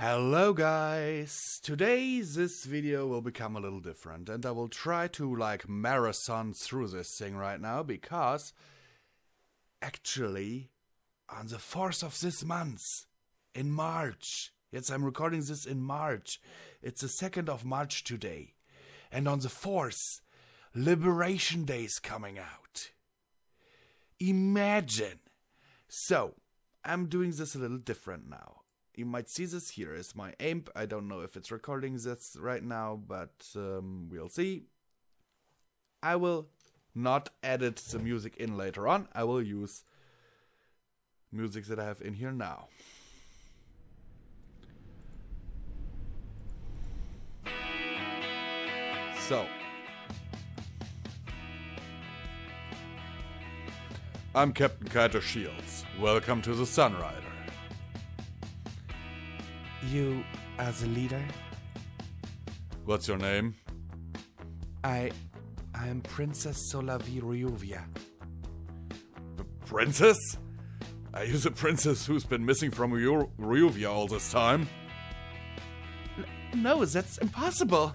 Hello guys! Today this video will become a little different and I will try to marathon through this thing right now because actually on the 4th of this month, in March, yes, I'm recording this in March, it's the 2nd of March today, and on the 4th, Liberation Day is coming out. Imagine! So, I'm doing this a little different now. You might see this here is my AIMP. I don't know if it's recording this right now, but we'll see. I will not edit the music in later on. I will use music that I have in here now. So, I'm Captain Kaito Shields. Welcome to the Sunrider. You are the leader? What's your name? I'm Princess Solavi Ryuvia. Princess? Are you the princess who's been missing from Ryuvia all this time? No, that's impossible.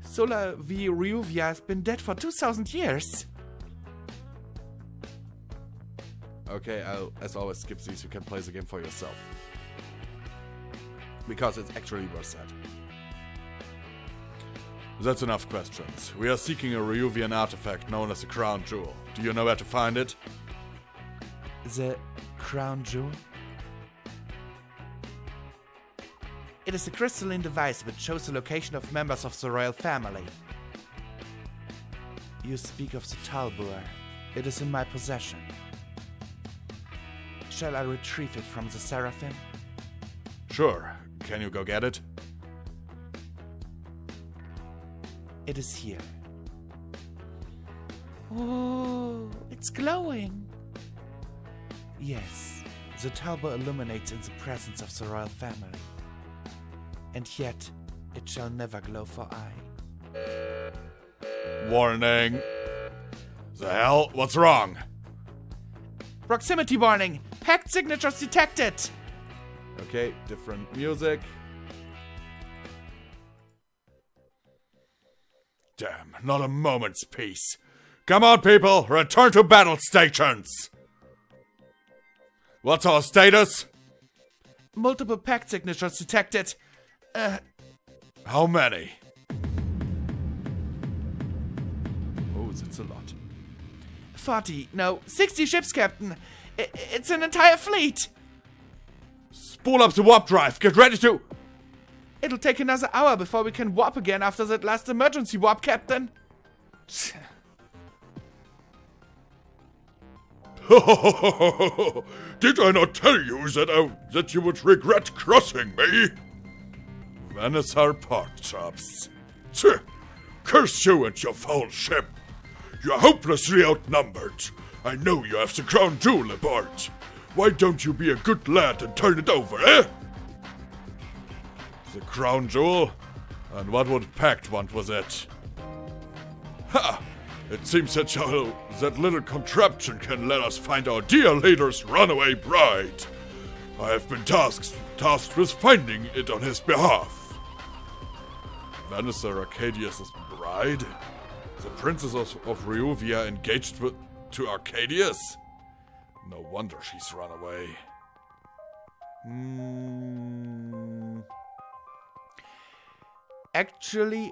Solavi Ryuvia has been dead for 2,000 years. Okay, I'll, as always, skip these. You can play the game for yourself. Because it's actually worth that. That's enough questions. We are seeking a Ryuvian artifact known as the Crown Jewel. Do you know where to find it? The Crown Jewel? It is a crystalline device which shows the location of members of the royal family. You speak of the Talbur. It is in my possession. Shall I retrieve it from the Seraphim? Sure. Can you go get it? It is here. Oh, it's glowing. Yes, the Talbur illuminates in the presence of the royal family. And yet, it shall never glow for eye. Warning. The hell? What's wrong? Proximity warning! Hacked signatures detected! Okay, different music. Damn, not a moment's peace. Come on, people! Return to battle stations! What's our status? Multiple pact signatures detected. How many? Oh, that's a lot. 40, no, 60 ships, Captain. It's an entire fleet. Spool up the warp drive. Get ready to... It'll take another hour before we can warp again after that last emergency warp, Captain. Did I not tell you that you would regret crossing me? Vanessar pork chops. Curse you and your foul ship. You're hopelessly outnumbered. I know you have the crown jewel aboard. Why don't you be a good lad and turn it over, eh? The crown jewel? And what would Pact want with it? Ha! It seems that little contraption can let us find our dear leader's runaway bride. I have been tasked with finding it on his behalf. Vanessa Arcadius' bride? The princess of Ryuvia engaged to Arcadius? No wonder she's run away. Actually,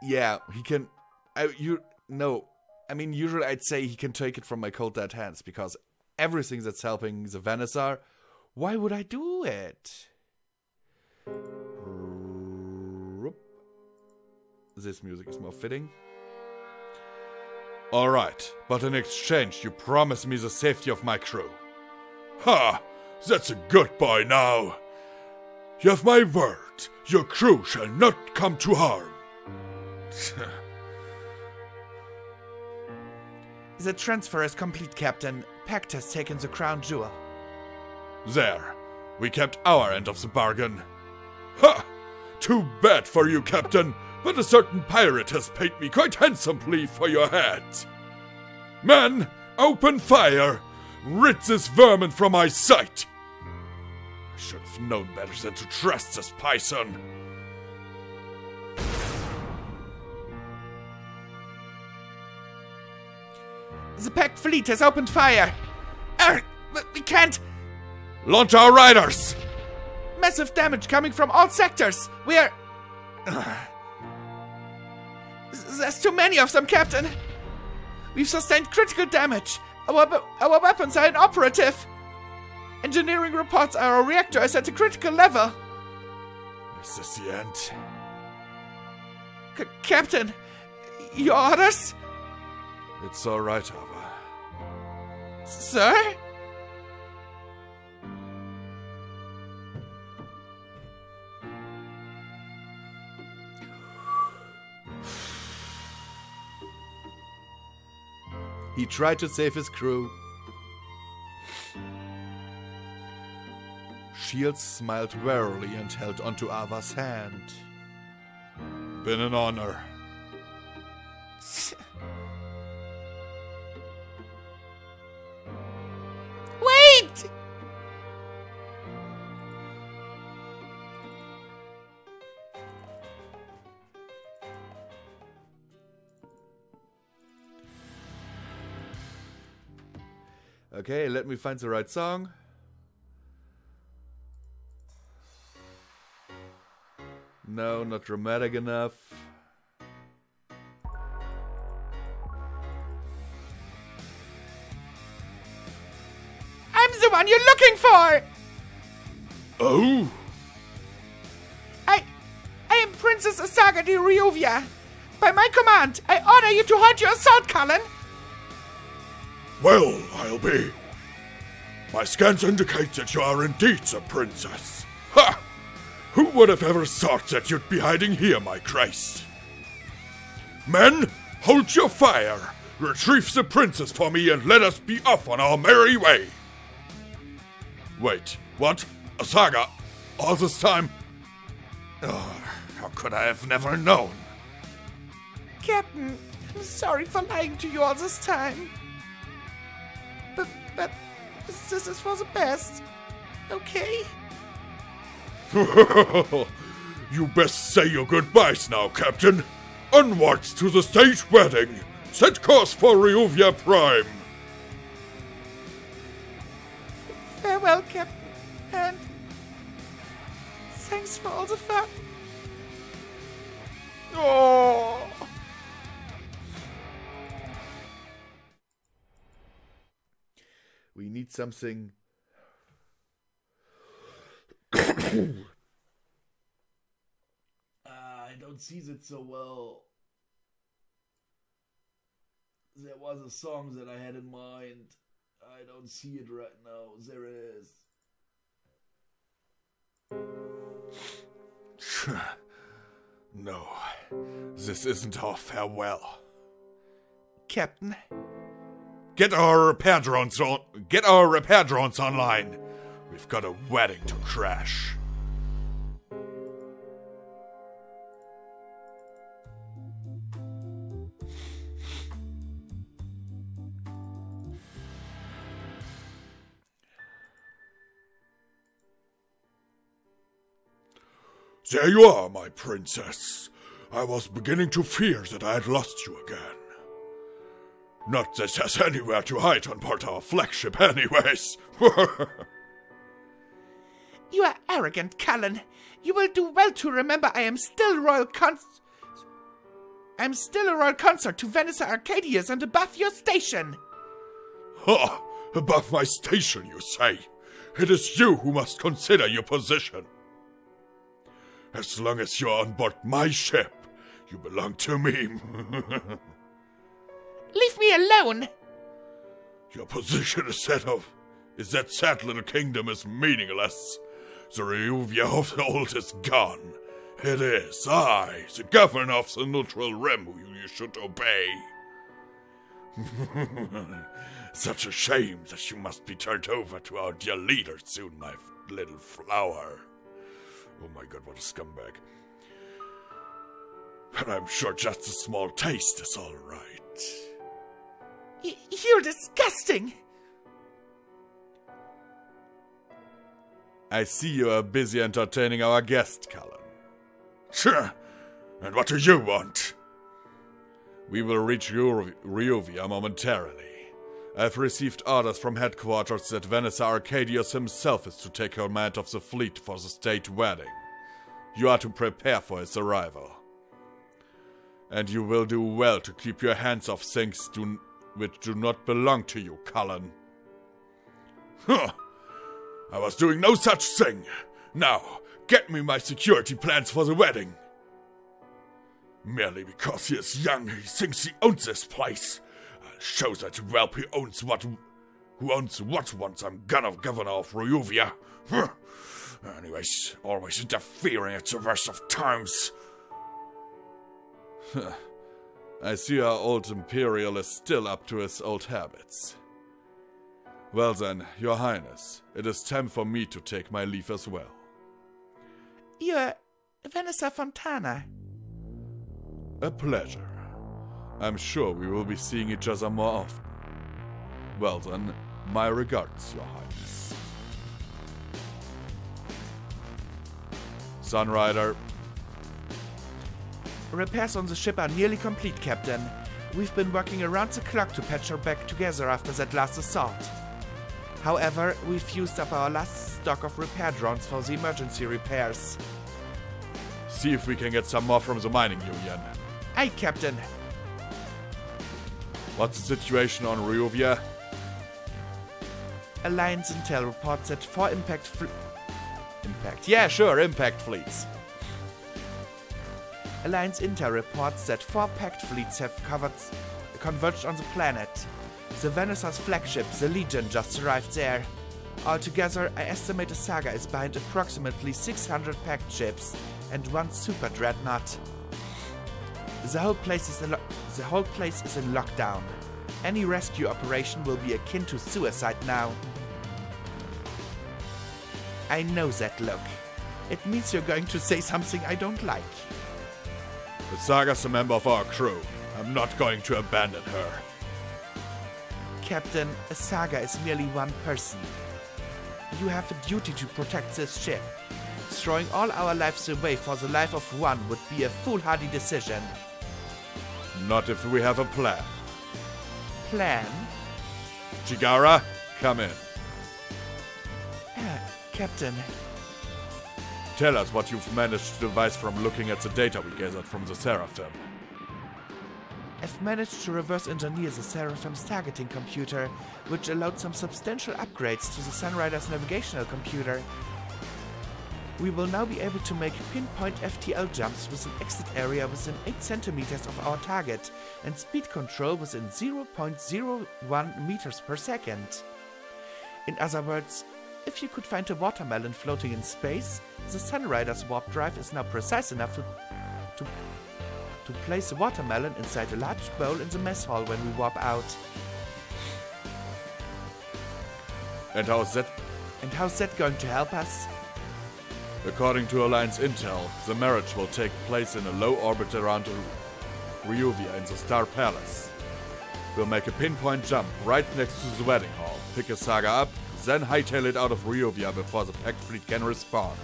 yeah, he can. Usually I'd say he can take it from my cold dead hands because everything that's helping the Vanessar, why would I do it? This music is more fitting. Alright, but in exchange you promise me the safety of my crew. Ha! That's a good boy now. You have my word. Your crew shall not come to harm. The transfer is complete, Captain. Pact has taken the crown jewel. There. We kept our end of the bargain. Ha! Too bad for you, Captain. But a certain pirate has paid me quite handsomely for your head. Men, open fire! Rid this vermin from my sight! I should have known better than to trust this python. The packed fleet has opened fire. We can't. Launch our riders! Massive damage coming from all sectors. We're... There's too many of them, Captain. We've sustained critical damage. Our weapons are inoperative. Engineering reports our reactor is at a critical level. Is this the end? Captain, your orders? It's all right, Ava. Sir? He tried to save his crew. Shields smiled wearily and held onto Ava's hand. Been an honor. Wait! Okay, let me find the right song. No, not dramatic enough. I'm the one you're looking for! Oh? I am Princess Asaga de Ryuvia. By my command, I order you to halt your assault, Cullen. Well, I'll be. My scans indicate that you are indeed the princess. Ha! Who would have ever thought that you'd be hiding here, my Christ? Men, hold your fire. Retrieve the princess for me and let us be off on our merry way. Wait, what? Asaga? All this time? Oh, how could I have never known? Captain, I'm sorry for lying to you all this time. But this is for the best, okay? You best say your goodbyes now, Captain. Onwards to the state wedding. Set course for Ryuvia Prime. Farewell, Captain, and thanks for all the fun. Oh. We need something. I don't see it so well. There was a song that I had in mind. I don't see it right now. There it is. No, this isn't our farewell. Captain, Get our repair drones online. We've got a wedding to crash. There you are, my princess. I was beginning to fear that I had lost you again. Not that there's anywhere to hide on board our flagship anyways. you are arrogant, Cullen. You will do well to remember I am still a royal consort to Venice Arcadius and above your station. Ha! Above my station, you say? It is you who must consider your position. As long as you're on board my ship, you belong to me. Leave me alone! Your position is that sad little kingdom is meaningless. The Ryuvia of the old is gone. It is I, the governor of the neutral rim, who you should obey. Such a shame that you must be turned over to our dear leader soon, my little flower. Oh my god, what a scumbag. But I'm sure just a small taste is all right. You're disgusting! I see you are busy entertaining our guest, Cullen. Sure. And what do you want? We will reach Ryuvia momentarily. I've received orders from headquarters that Vanessa Arcadius himself is to take command of the fleet for the state wedding. You are to prepare for his arrival. And you will do well to keep your hands off things which do not belong to you, Cullen. Huh. I was doing no such thing. Now, get me my security plans for the wedding. Merely because he is young, he thinks he owns this place. I'll show that whelp who owns what once I'm governor of Ryuvia. Huh. Anyways, always interfering at the worst of times. I see our old Imperial is still up to his old habits. Well then, Your Highness, it is time for me to take my leave as well. You're Vanessa Fontana. A pleasure. I'm sure we will be seeing each other more often. Well then, my regards, Your Highness. Sunrider. Repairs on the ship are nearly complete, Captain. We've been working around the clock to patch her back together after that last assault. However, we've used up our last stock of repair drones for the emergency repairs. See if we can get some more from the mining union. Aye, Captain. What's the situation on Ryuvia? Alliance Intel reports that 4 impact fleets. Alliance Intel reports that 4 packed fleets have converged on the planet. The Vanessa's flagship, the Legion, just arrived there. Altogether, I estimate the saga is behind approximately 600 packed ships and 1 super dreadnought. The whole place is in lockdown. Any rescue operation will be akin to suicide now. I know that look. It means you're going to say something I don't like. The Saga's a member of our crew. I'm not going to abandon her. Captain, a Saga is merely one person. You have a duty to protect this ship. Throwing all our lives away for the life of one would be a foolhardy decision. Not if we have a plan. Plan? Chigara, come in. Captain. Tell us what you've managed to devise from looking at the data we gathered from the Seraphim. I've managed to reverse engineer the Seraphim's targeting computer, which allowed some substantial upgrades to the Sunrider's navigational computer. We will now be able to make pinpoint FTL jumps with an exit area within 8 centimeters of our target and speed control within 0.01 meters per second. In other words, if you could find a watermelon floating in space, the Sunrider's warp drive is now precise enough to place the watermelon inside a large bowl in the mess hall when we warp out. And how's that going to help us? According to Alliance Intel, the marriage will take place in a low orbit around Ryuvia in the Star Palace. We'll make a pinpoint jump right next to the wedding hall, pick a Saga up, then hightail it out of Ryuvia before the packed fleet can respond.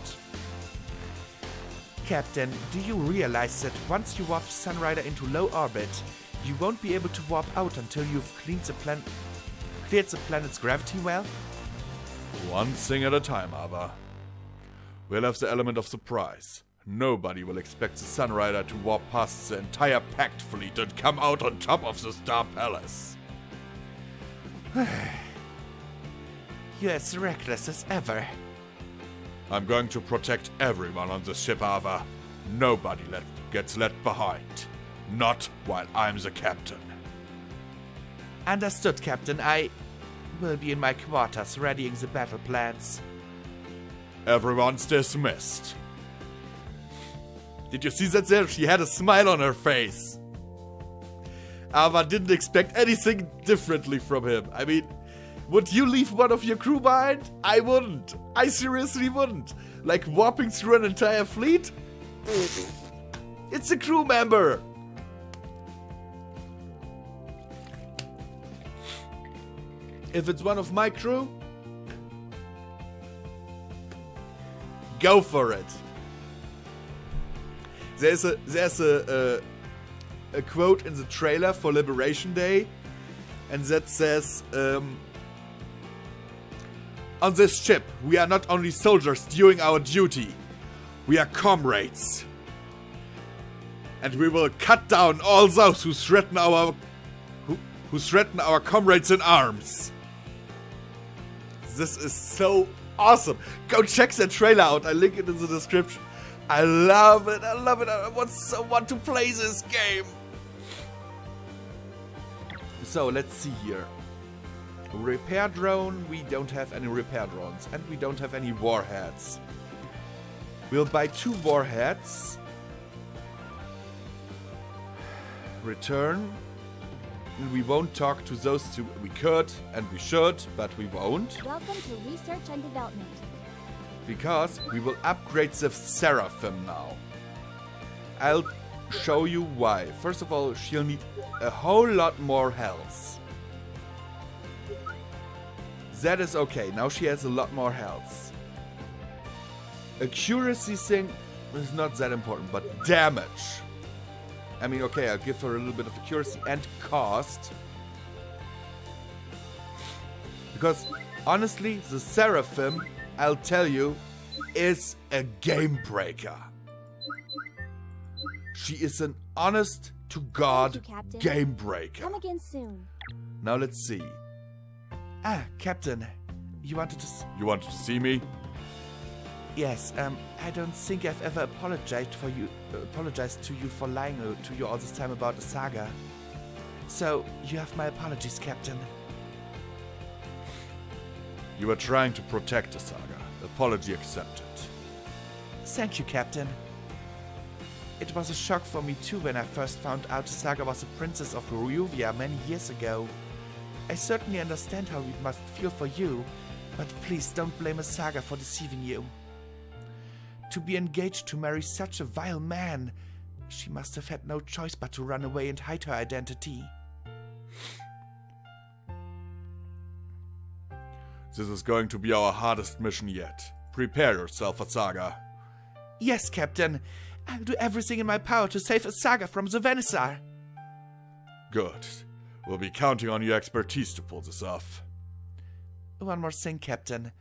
Captain, do you realize that once you warp Sunrider into low orbit, you won't be able to warp out until you've cleared the planet's gravity well? One thing at a time, Ava. We'll have the element of surprise. Nobody will expect the Sunrider to warp past the entire packed fleet and come out on top of the Star Palace. You're as reckless as ever. I'm going to protect everyone on the ship, Ava. Nobody gets left behind. Not while I'm the captain. Understood, Captain. I will be in my quarters readying the battle plans. Everyone's dismissed. Did you see that there? She had a smile on her face. Ava didn't expect anything differently from him. I mean, would you leave one of your crew behind? I wouldn't. I seriously wouldn't. Like warping through an entire fleet? It's a crew member. If it's one of my crew, Go for it. There's a quote in the trailer for Liberation Day, and that says, on this ship, we are not only soldiers doing our duty, we are comrades. And we will cut down all those who threaten our comrades in arms. This is so awesome. Go check that trailer out. I link it in the description. I love it. I love it. I want to play this game. So let's see here. Repair drone. We don't have any repair drones. And we don't have any warheads. We'll buy 2 warheads. Return. And we won't talk to those 2. We could and we should, but we won't. Welcome to Research and Development. Because we will upgrade the Seraphim now. I'll show you why. First of all, she'll need a whole lot more health. That is okay. Now she has a lot more health. Accuracy thing is not that important, but damage. I mean, okay, I'll give her a little bit of accuracy and cost. Because, honestly, the Seraphim, I'll tell you, is a game breaker. She is an honest-to-God game breaker. Come again soon. Now let's see. Ah, Captain, you wanted to see me? Yes, I don't think I've ever apologized to you for lying to you all this time about the saga. So, you have my apologies, Captain. You were trying to protect the saga. Apology accepted. Thank you, Captain. It was a shock for me too when I first found out the saga was a princess of Ryuvia many years ago. I certainly understand how it must feel for you, but please don't blame a saga for deceiving you. To be engaged to marry such a vile man, she must have had no choice but to run away and hide her identity. This is going to be our hardest mission yet. Prepare yourself, Asaga. Yes, Captain. I'll do everything in my power to save Asaga from the Venissar. Good. We'll be counting on your expertise to pull this off. One more thing, Captain.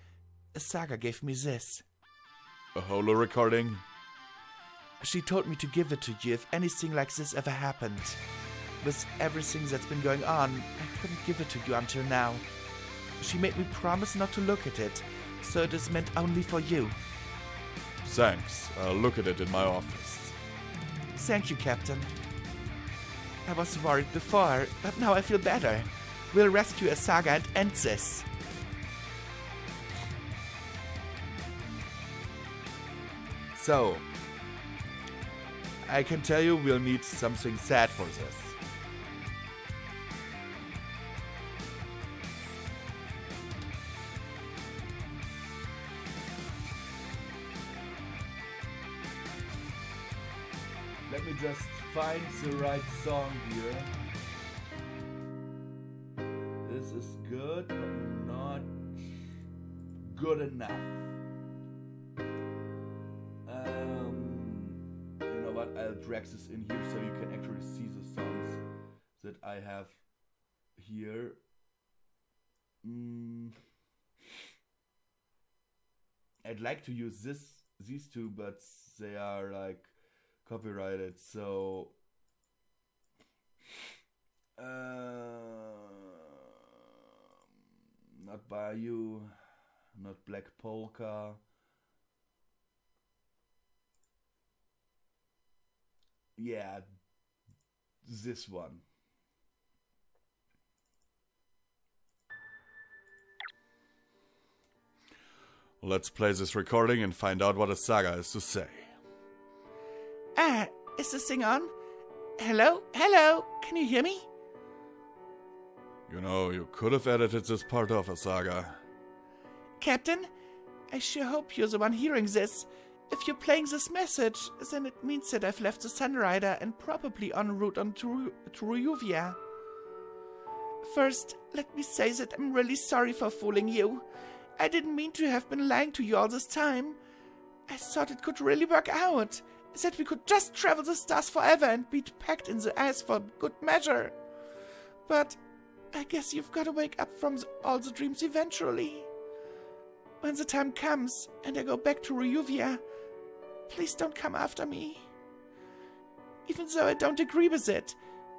Asaga gave me this. A holo recording? She told me to give it to you if anything like this ever happened. With everything that's been going on, I couldn't give it to you until now. She made me promise not to look at it, so it is meant only for you. Thanks. I'll look at it in my office. Thank you, Captain. I was worried before, but now I feel better. We'll rescue Asaga and end this. So, I can tell you we'll need something sad for this. Let me just find the right song here. This is good, but not good enough. You know what? I'll drag this in here so you can actually see the songs that I have here. I'd like to use these two, but they are like copyrighted, so not Bayou, not Black Polka. Yeah, this one. Let's play this recording and find out what Asaga has to say. Is this thing on? Hello? Hello? Can you hear me? You know, you could have edited this part off, Asaga. Captain, I sure hope you're the one hearing this. If you're playing this message, then it means that I've left the Sunrider and probably en route to Ryuvia. First, let me say that I'm really sorry for fooling you. I didn't mean to have been lying to you all this time. I thought it could really work out. That we could just travel the stars forever and be packed in the ice for good measure. But I guess you've got to wake up from all the dreams eventually. When the time comes and I go back to Ryuvia, please don't come after me. Even though I don't agree with it,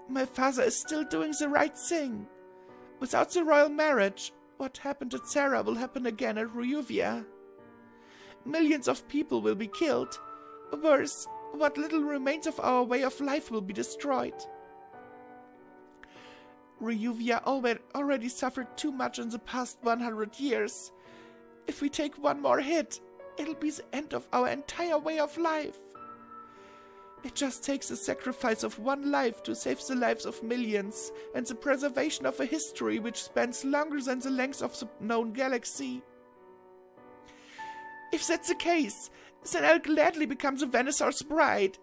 my father is still doing the right thing. Without the royal marriage, what happened at Sarah will happen again at Ryuvia. Millions of people will be killed. Worse, what little remains of our way of life will be destroyed. Ryuvia already suffered too much in the past 100 years. If we take one more hit, it'll be the end of our entire way of life. It just takes the sacrifice of one life to save the lives of millions and the preservation of a history which spans longer than the length of the known galaxy. If that's the case, then I'll gladly become the Venusaur's bride.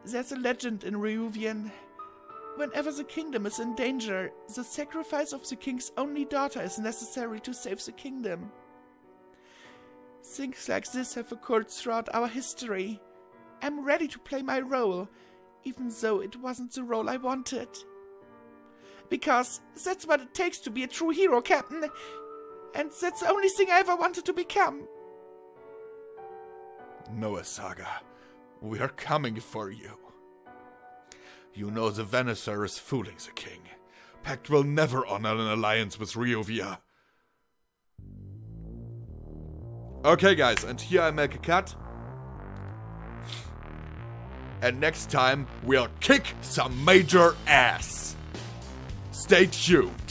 There's a legend in Ryuvian. Whenever the kingdom is in danger, the sacrifice of the king's only daughter is necessary to save the kingdom. Things like this have occurred throughout our history. I'm ready to play my role, even though it wasn't the role I wanted. Because that's what it takes to be a true hero, Captain. And that's the only thing I ever wanted to become. Noah Saga, we are coming for you. You know the Venusaur is fooling the king. Pact will never honor an alliance with Ryuvia. Okay guys, and here I make a cut. And next time we'll kick some major ass. Stay tuned.